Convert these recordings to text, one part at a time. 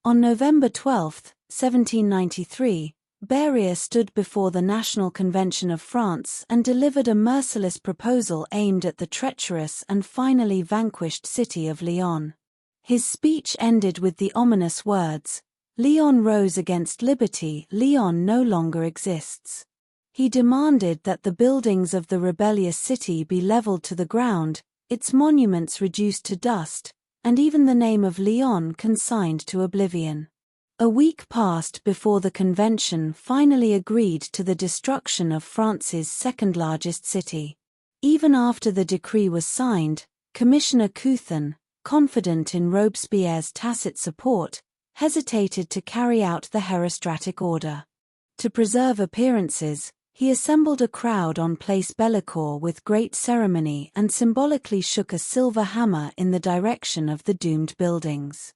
On November 12, 1793, Berryer stood before the National Convention of France and delivered a merciless proposal aimed at the treacherous and finally vanquished city of Lyon. His speech ended with the ominous words, "Lyon rose against liberty, Lyon no longer exists." He demanded that the buildings of the rebellious city be leveled to the ground, its monuments reduced to dust, and even the name of Lyon consigned to oblivion. A week passed before the convention finally agreed to the destruction of France's second-largest city. Even after the decree was signed, Commissioner Couthon, confident in Robespierre's tacit support, hesitated to carry out the herostratic order. To preserve appearances, he assembled a crowd on Place Bellecour with great ceremony and symbolically shook a silver hammer in the direction of the doomed buildings.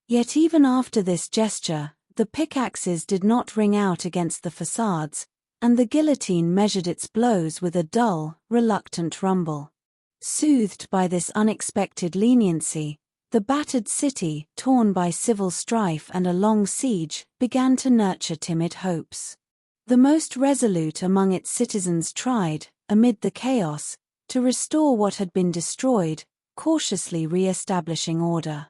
Yet even after this gesture, the pickaxes did not ring out against the facades, and the guillotine measured its blows with a dull, reluctant rumble. Soothed by this unexpected leniency, the battered city, torn by civil strife and a long siege, began to nurture timid hopes. The most resolute among its citizens tried, amid the chaos, to restore what had been destroyed, cautiously re-establishing order.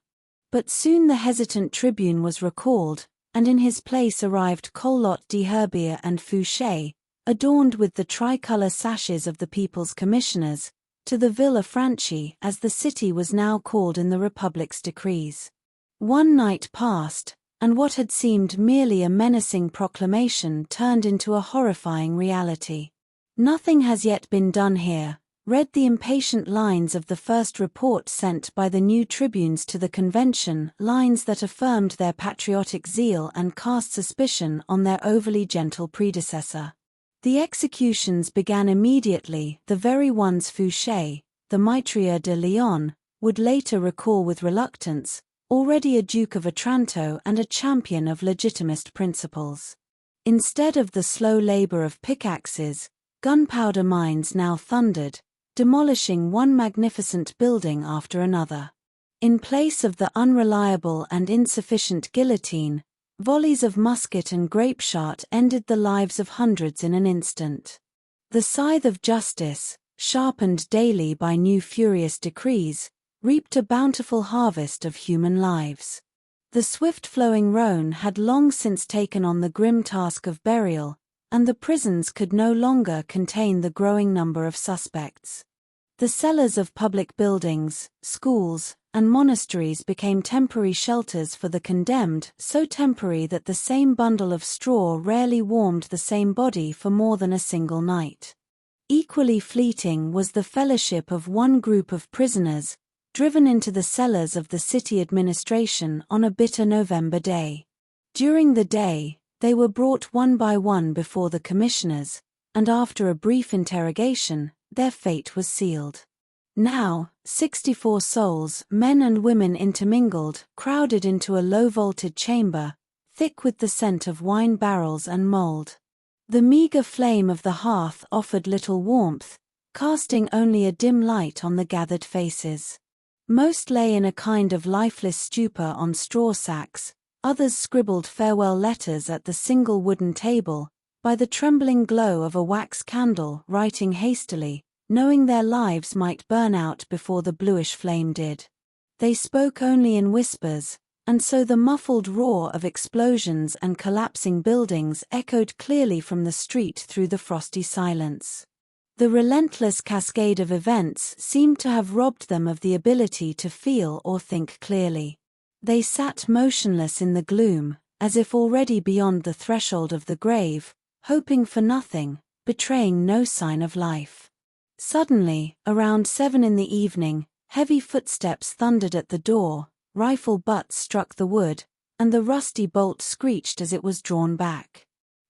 But soon the hesitant tribune was recalled, and in his place arrived Collot d'Herbier and Fouché, adorned with the tricolour sashes of the People's Commissioners, to the Villefranchi as the city was now called in the Republic's decrees. One night passed, and what had seemed merely a menacing proclamation turned into a horrifying reality. "Nothing has yet been done here," read the impatient lines of the first report sent by the new tribunes to the convention, lines that affirmed their patriotic zeal and cast suspicion on their overly gentle predecessor. The executions began immediately, the very ones Fouché, the Maitrier de Lyon, would later recall with reluctance, already a Duke of Otranto and a champion of legitimist principles. Instead of the slow labor of pickaxes, gunpowder mines now thundered, demolishing one magnificent building after another. In place of the unreliable and insufficient guillotine, volleys of musket and grapeshot ended the lives of hundreds in an instant. The scythe of justice, sharpened daily by new furious decrees, reaped a bountiful harvest of human lives. The swift-flowing Rhône had long since taken on the grim task of burial, and the prisons could no longer contain the growing number of suspects. The cellars of public buildings, schools, and monasteries became temporary shelters for the condemned, so temporary that the same bundle of straw rarely warmed the same body for more than a single night. Equally fleeting was the fellowship of one group of prisoners, driven into the cellars of the city administration on a bitter November day. During the day, they were brought one by one before the commissioners, and after a brief interrogation, their fate was sealed. Now, 64 souls, men and women intermingled, crowded into a low-vaulted chamber, thick with the scent of wine barrels and mold. The meager flame of the hearth offered little warmth, casting only a dim light on the gathered faces. Most lay in a kind of lifeless stupor on straw sacks, others scribbled farewell letters at the single wooden table, by the trembling glow of a wax candle, writing hastily, knowing their lives might burn out before the bluish flame did. They spoke only in whispers, and so the muffled roar of explosions and collapsing buildings echoed clearly from the street through the frosty silence. The relentless cascade of events seemed to have robbed them of the ability to feel or think clearly. They sat motionless in the gloom, as if already beyond the threshold of the grave, hoping for nothing, betraying no sign of life. Suddenly, around 7 in the evening, heavy footsteps thundered at the door, rifle butts struck the wood, and the rusty bolt screeched as it was drawn back.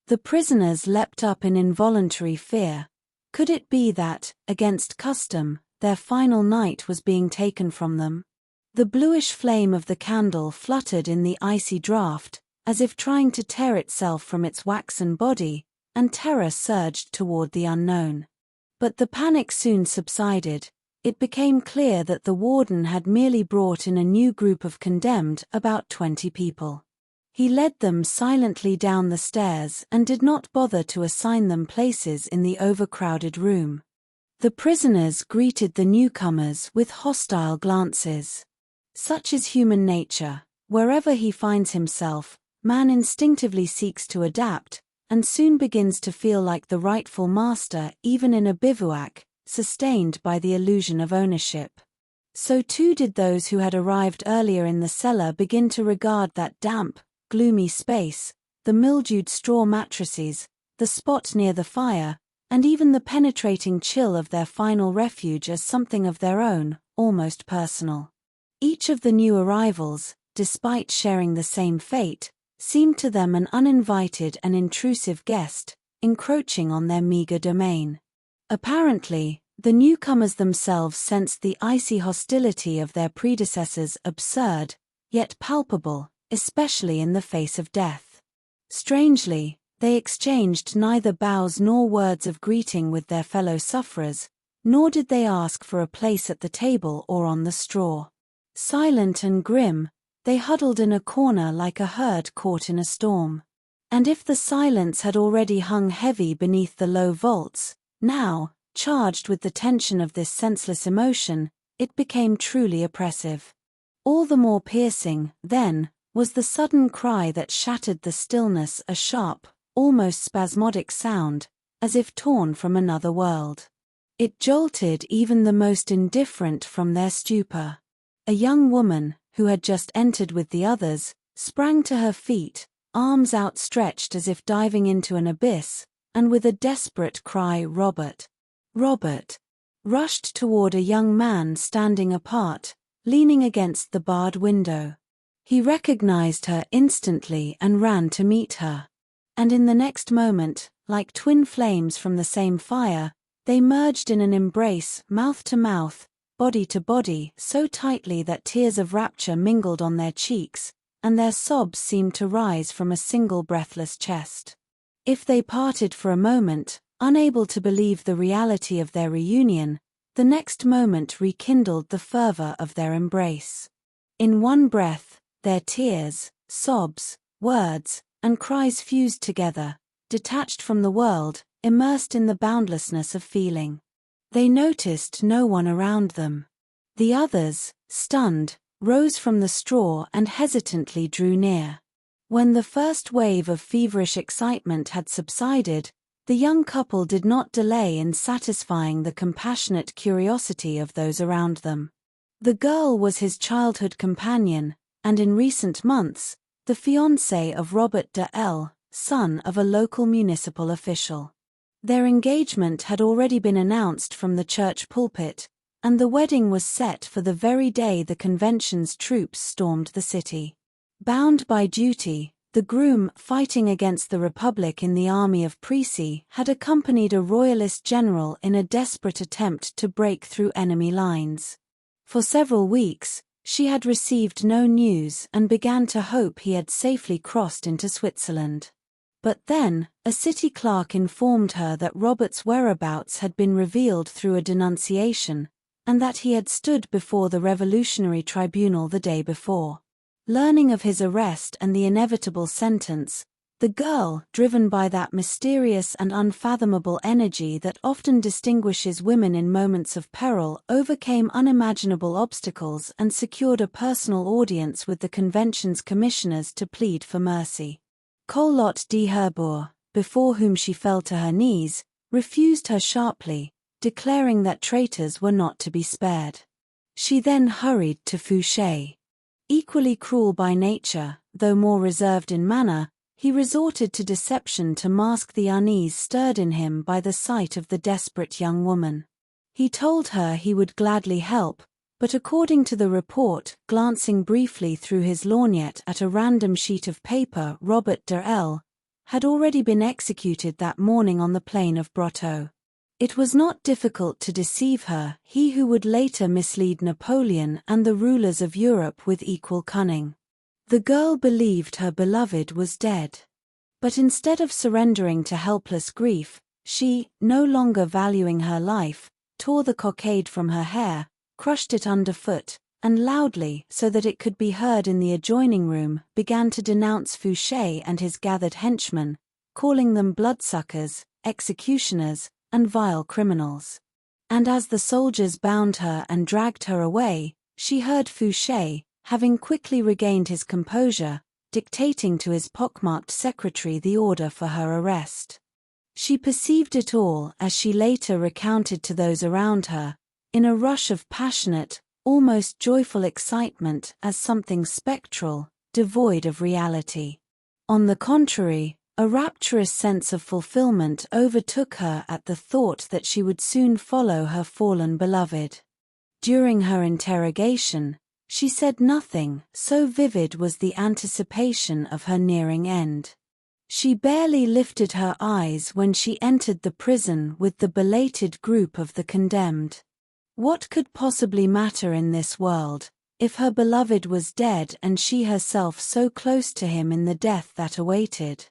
The prisoners leapt up in involuntary fear. Could it be that, against custom, their final night was being taken from them? The bluish flame of the candle fluttered in the icy draught, as if trying to tear itself from its waxen body, and terror surged toward the unknown. But the panic soon subsided. It became clear that the warden had merely brought in a new group of condemned, about 20 people. He led them silently down the stairs and did not bother to assign them places in the overcrowded room. The prisoners greeted the newcomers with hostile glances. Such is human nature. Wherever he finds himself, man instinctively seeks to adapt, and soon begins to feel like the rightful master even in a bivouac, sustained by the illusion of ownership. So too did those who had arrived earlier in the cellar begin to regard that damp, gloomy space, the mildewed straw mattresses, the spot near the fire, and even the penetrating chill of their final refuge as something of their own, almost personal. Each of the new arrivals, despite sharing the same fate, seemed to them an uninvited and intrusive guest, encroaching on their meager domain. Apparently, the newcomers themselves sensed the icy hostility of their predecessors absurd, yet palpable, especially in the face of death. Strangely, they exchanged neither bows nor words of greeting with their fellow sufferers, nor did they ask for a place at the table or on the straw. Silent and grim, they huddled in a corner like a herd caught in a storm. And if the silence had already hung heavy beneath the low vaults, now, charged with the tension of this senseless emotion, it became truly oppressive. All the more piercing, then, was the sudden cry that shattered the stillness, a sharp, almost spasmodic sound, as if torn from another world. It jolted even the most indifferent from their stupor. A young woman, who had just entered with the others, sprang to her feet, arms outstretched as if diving into an abyss, and with a desperate cry, "Robert! Robert!" rushed toward a young man standing apart, leaning against the barred window. He recognized her instantly and ran to meet her. And in the next moment, like twin flames from the same fire, they merged in an embrace, mouth to mouth, body to body, so tightly that tears of rapture mingled on their cheeks, and their sobs seemed to rise from a single breathless chest. If they parted for a moment, unable to believe the reality of their reunion, the next moment rekindled the fervor of their embrace. In one breath, their tears, sobs, words, and cries fused together, detached from the world, immersed in the boundlessness of feeling. They noticed no one around them. The others, stunned, rose from the straw and hesitantly drew near. When the first wave of feverish excitement had subsided, the young couple did not delay in satisfying the compassionate curiosity of those around them. The girl was his childhood companion, and in recent months, the fiancée of Robert de L., son of a local municipal official. Their engagement had already been announced from the church pulpit, and the wedding was set for the very day the convention's troops stormed the city. Bound by duty, the groom, fighting against the Republic in the army of Prissy, had accompanied a royalist general in a desperate attempt to break through enemy lines. For several weeks, she had received no news and began to hope he had safely crossed into Switzerland. But then, a city clerk informed her that Robert's whereabouts had been revealed through a denunciation, and that he had stood before the Revolutionary Tribunal the day before. Learning of his arrest and the inevitable sentence, the girl, driven by that mysterious and unfathomable energy that often distinguishes women in moments of peril, overcame unimaginable obstacles and secured a personal audience with the convention's commissioners to plead for mercy. Collot d'Herbourg, before whom she fell to her knees, refused her sharply, declaring that traitors were not to be spared. She then hurried to Fouché. Equally cruel by nature, though more reserved in manner, he resorted to deception to mask the unease stirred in him by the sight of the desperate young woman. He told her he would gladly help, but according to the report, glancing briefly through his lorgnette at a random sheet of paper, Robert de L. had already been executed that morning on the plain of Brotteaux. It was not difficult to deceive her, he who would later mislead Napoleon and the rulers of Europe with equal cunning. The girl believed her beloved was dead. But instead of surrendering to helpless grief, she, no longer valuing her life, tore the cockade from her hair, crushed it underfoot, and loudly, so that it could be heard in the adjoining room, began to denounce Fouché and his gathered henchmen, calling them bloodsuckers, executioners, and vile criminals. And as the soldiers bound her and dragged her away, she heard Fouché, having quickly regained his composure, dictating to his pockmarked secretary the order for her arrest. She perceived it all, as she later recounted to those around her, in a rush of passionate, almost joyful excitement, as something spectral, devoid of reality. On the contrary, a rapturous sense of fulfillment overtook her at the thought that she would soon follow her fallen beloved. During her interrogation, she said nothing, so vivid was the anticipation of her nearing end. She barely lifted her eyes when she entered the prison with the belated group of the condemned. What could possibly matter in this world, if her beloved was dead and she herself so close to him in the death that awaited?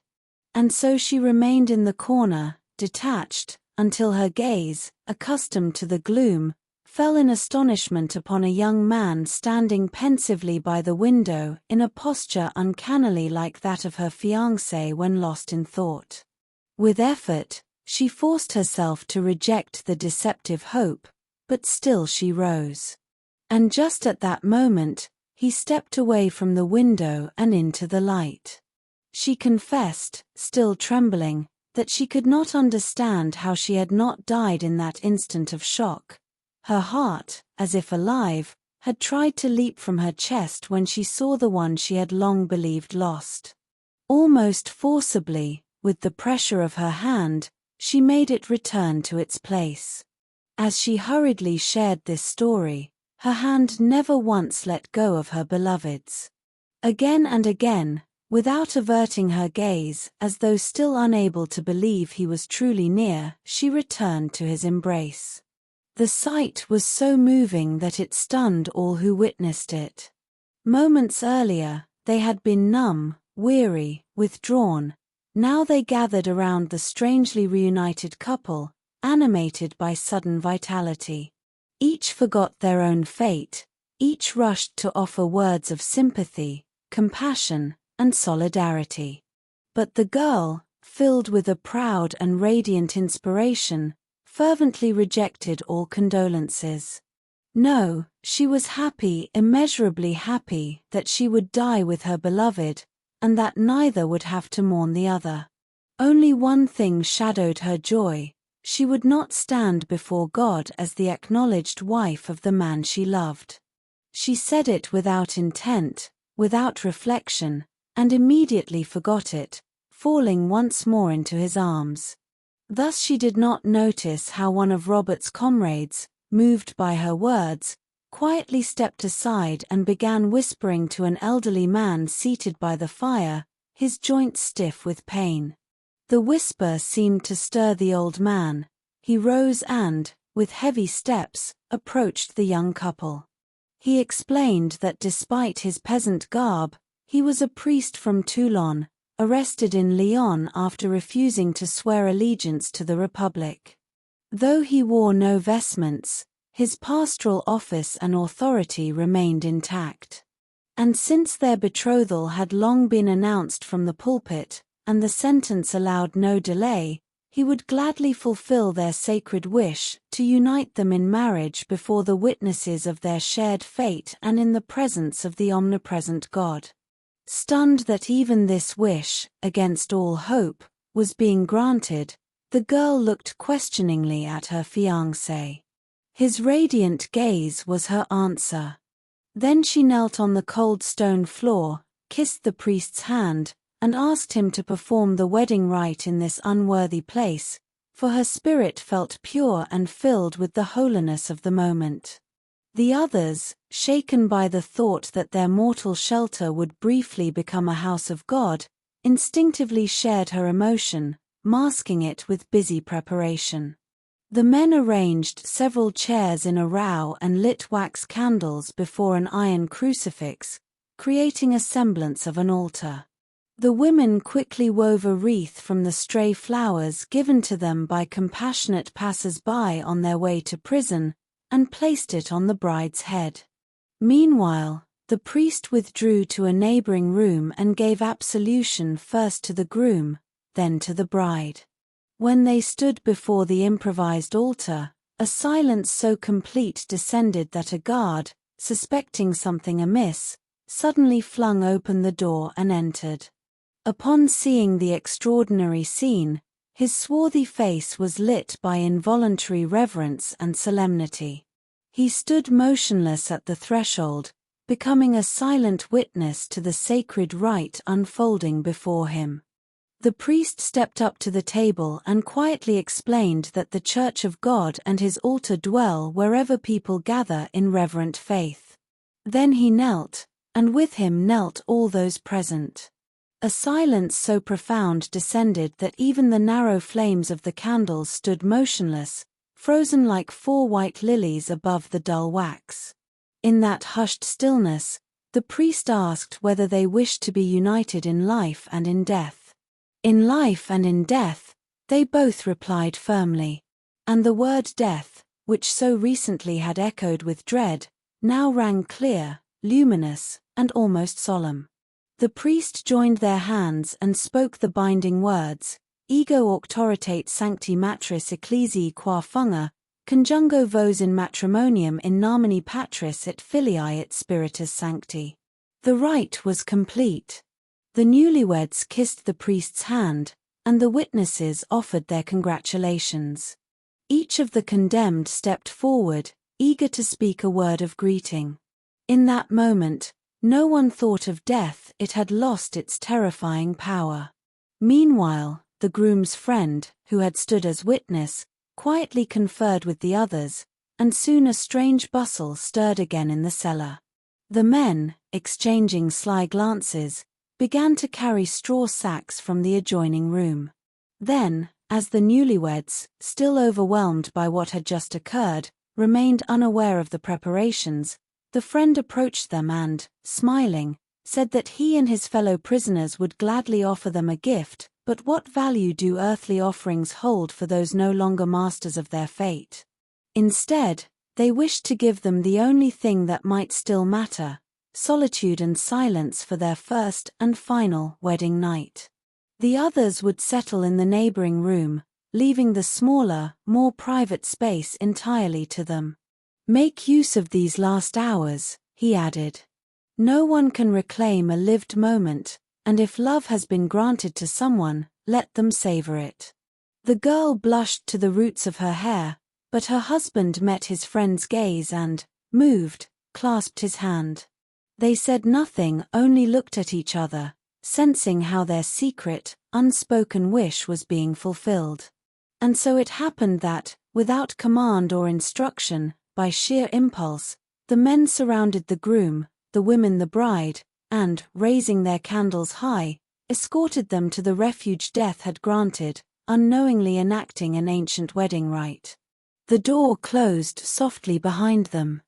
And so she remained in the corner, detached, until her gaze, accustomed to the gloom, fell in astonishment upon a young man standing pensively by the window in a posture uncannily like that of her fiancé when lost in thought. With effort, she forced herself to reject the deceptive hope, but still she rose. And just at that moment, he stepped away from the window and into the light. She confessed, still trembling, that she could not understand how she had not died in that instant of shock. Her heart, as if alive, had tried to leap from her chest when she saw the one she had long believed lost. Almost forcibly, with the pressure of her hand, she made it return to its place. As she hurriedly shared this story, her hand never once let go of her beloved's. Again and again, without averting her gaze, as though still unable to believe he was truly near, she returned to his embrace. The sight was so moving that it stunned all who witnessed it. Moments earlier, they had been numb, weary, withdrawn. Now they gathered around the strangely reunited couple, animated by sudden vitality. Each forgot their own fate, each rushed to offer words of sympathy, compassion, and solidarity. But the girl, filled with a proud and radiant inspiration, fervently rejected all condolences. No, she was happy, immeasurably happy, that she would die with her beloved, and that neither would have to mourn the other. Only one thing shadowed her joy: she would not stand before God as the acknowledged wife of the man she loved. She said it without intent, without reflection, and immediately forgot it, falling once more into his arms. Thus she did not notice how one of Robert's comrades, moved by her words, quietly stepped aside and began whispering to an elderly man seated by the fire, his joints stiff with pain. The whisper seemed to stir the old man. He rose and, with heavy steps, approached the young couple. He explained that despite his peasant garb, he was a priest from Toulon, arrested in Lyon after refusing to swear allegiance to the Republic. Though he wore no vestments, his pastoral office and authority remained intact. And since their betrothal had long been announced from the pulpit, and the sentence allowed no delay, he would gladly fulfill their sacred wish to unite them in marriage before the witnesses of their shared fate and in the presence of the omnipresent God. Stunned that even this wish, against all hope, was being granted, the girl looked questioningly at her fiancé. His radiant gaze was her answer. Then she knelt on the cold stone floor, kissed the priest's hand, and asked him to perform the wedding rite in this unworthy place, for her spirit felt pure and filled with the holiness of the moment. The others, shaken by the thought that their mortal shelter would briefly become a house of God, instinctively shared her emotion, masking it with busy preparation. The men arranged several chairs in a row and lit wax candles before an iron crucifix, creating a semblance of an altar. The women quickly wove a wreath from the stray flowers given to them by compassionate passers-by on their way to prison, and placed it on the bride's head. Meanwhile, the priest withdrew to a neighboring room and gave absolution first to the groom, then to the bride. When they stood before the improvised altar, a silence so complete descended that a guard, suspecting something amiss, suddenly flung open the door and entered. Upon seeing the extraordinary scene, his swarthy face was lit by involuntary reverence and solemnity. He stood motionless at the threshold, becoming a silent witness to the sacred rite unfolding before him. The priest stepped up to the table and quietly explained that the Church of God and his altar dwell wherever people gather in reverent faith. Then he knelt, and with him knelt all those present. A silence so profound descended that even the narrow flames of the candles stood motionless, frozen like 4 white lilies above the dull wax. In that hushed stillness, the priest asked whether they wished to be united in life and in death. In life and in death, they both replied firmly. And the word death, which so recently had echoed with dread, now rang clear, luminous, and almost solemn. The priest joined their hands and spoke the binding words, Ego auctoritate sancti matris ecclesiae qua funga, conjungo vos in matrimonium in nomine Patris et Filii et Spiritus Sancti. The rite was complete. The newlyweds kissed the priest's hand, and the witnesses offered their congratulations. Each of the condemned stepped forward, eager to speak a word of greeting. In that moment, no one thought of death, it had lost its terrifying power. Meanwhile, the groom's friend, who had stood as witness, quietly conferred with the others, and soon a strange bustle stirred again in the cellar. The men, exchanging sly glances, began to carry straw sacks from the adjoining room. Then, as the newlyweds, still overwhelmed by what had just occurred, remained unaware of the preparations, the friend approached them and, smiling, said that he and his fellow prisoners would gladly offer them a gift, but what value do earthly offerings hold for those no longer masters of their fate? Instead, they wished to give them the only thing that might still matter, solitude and silence for their first and final wedding night. The others would settle in the neighboring room, leaving the smaller, more private space entirely to them. Make use of these last hours, he added. No one can reclaim a lived moment, and if love has been granted to someone, let them savor it. The girl blushed to the roots of her hair, but her husband met his friend's gaze and, moved, clasped his hand. They said nothing, only looked at each other, sensing how their secret, unspoken wish was being fulfilled. And so it happened that, without command or instruction, by sheer impulse, the men surrounded the groom, the women the bride, and, raising their candles high, escorted them to the refuge death had granted, unknowingly enacting an ancient wedding rite. The door closed softly behind them.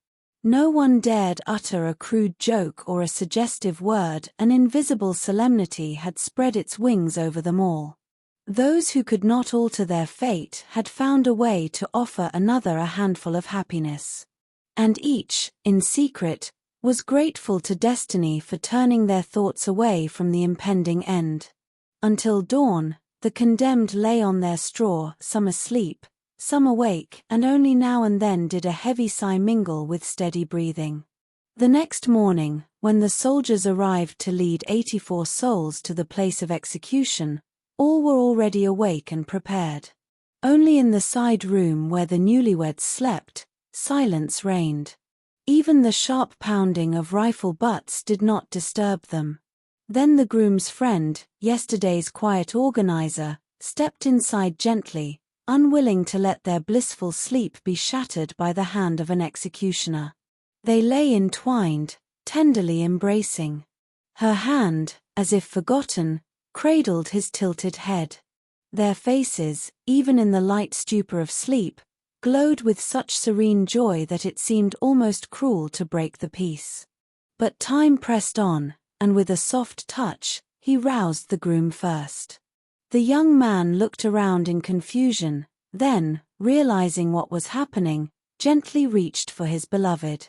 No one dared utter a crude joke or a suggestive word. An invisible solemnity had spread its wings over them all. Those who could not alter their fate had found a way to offer another a handful of happiness. And each, in secret, was grateful to destiny for turning their thoughts away from the impending end. Until dawn, the condemned lay on their straw, some asleep, some awake, and only now and then did a heavy sigh mingle with steady breathing. The next morning, when the soldiers arrived to lead 84 souls to the place of execution, all were already awake and prepared. Only in the side room where the newlyweds slept, silence reigned. Even the sharp pounding of rifle butts did not disturb them. Then the groom's friend, yesterday's quiet organizer, stepped inside gently, unwilling to let their blissful sleep be shattered by the hand of an executioner. They lay entwined, tenderly embracing. Her hand, as if forgotten, cradled his tilted head. Their faces, even in the light stupor of sleep, glowed with such serene joy that it seemed almost cruel to break the peace. But time pressed on, and with a soft touch, he roused the groom first. The young man looked around in confusion, then, realizing what was happening, gently reached for his beloved.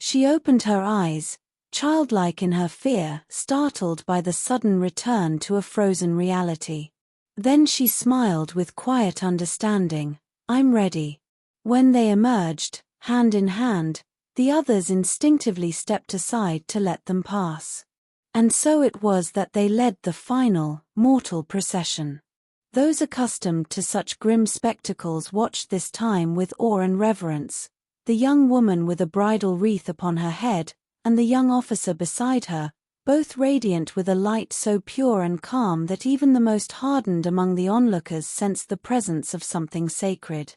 She opened her eyes, childlike in her fear, startled by the sudden return to a frozen reality. Then she smiled with quiet understanding. "I'm ready." When they emerged, hand in hand, the others instinctively stepped aside to let them pass. And so it was that they led the final, mortal procession. Those accustomed to such grim spectacles watched this time with awe and reverence. The young woman with a bridal wreath upon her head, and the young officer beside her, both radiant with a light so pure and calm that even the most hardened among the onlookers sensed the presence of something sacred.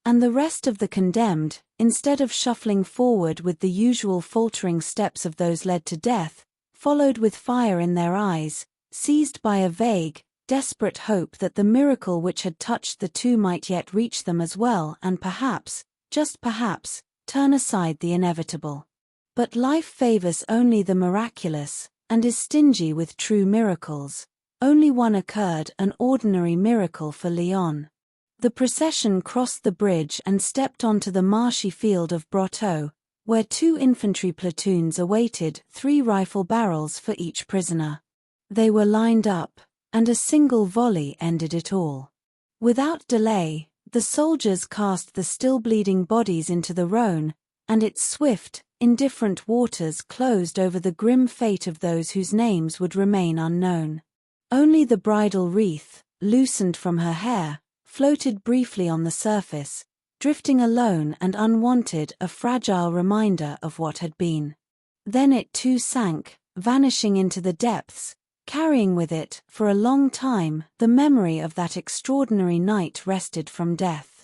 And the rest of the condemned, instead of shuffling forward with the usual faltering steps of those led to death, followed with fire in their eyes, seized by a vague, desperate hope that the miracle which had touched the two might yet reach them as well and perhaps, just perhaps, turn aside the inevitable. But life favors only the miraculous, and is stingy with true miracles. Only one occurred, an ordinary miracle for Lyon. The procession crossed the bridge and stepped onto the marshy field of Brotteaux, where 2 infantry platoons awaited, 3 rifle barrels for each prisoner. They were lined up, and a single volley ended it all. Without delay, the soldiers cast the still bleeding bodies into the Rhône, and its swift, indifferent waters closed over the grim fate of those whose names would remain unknown. Only the bridal wreath, loosened from her hair, floated briefly on the surface, drifting alone and unwanted, a fragile reminder of what had been. Then it too sank, vanishing into the depths, carrying with it, for a long time, the memory of that extraordinary night wrested from death.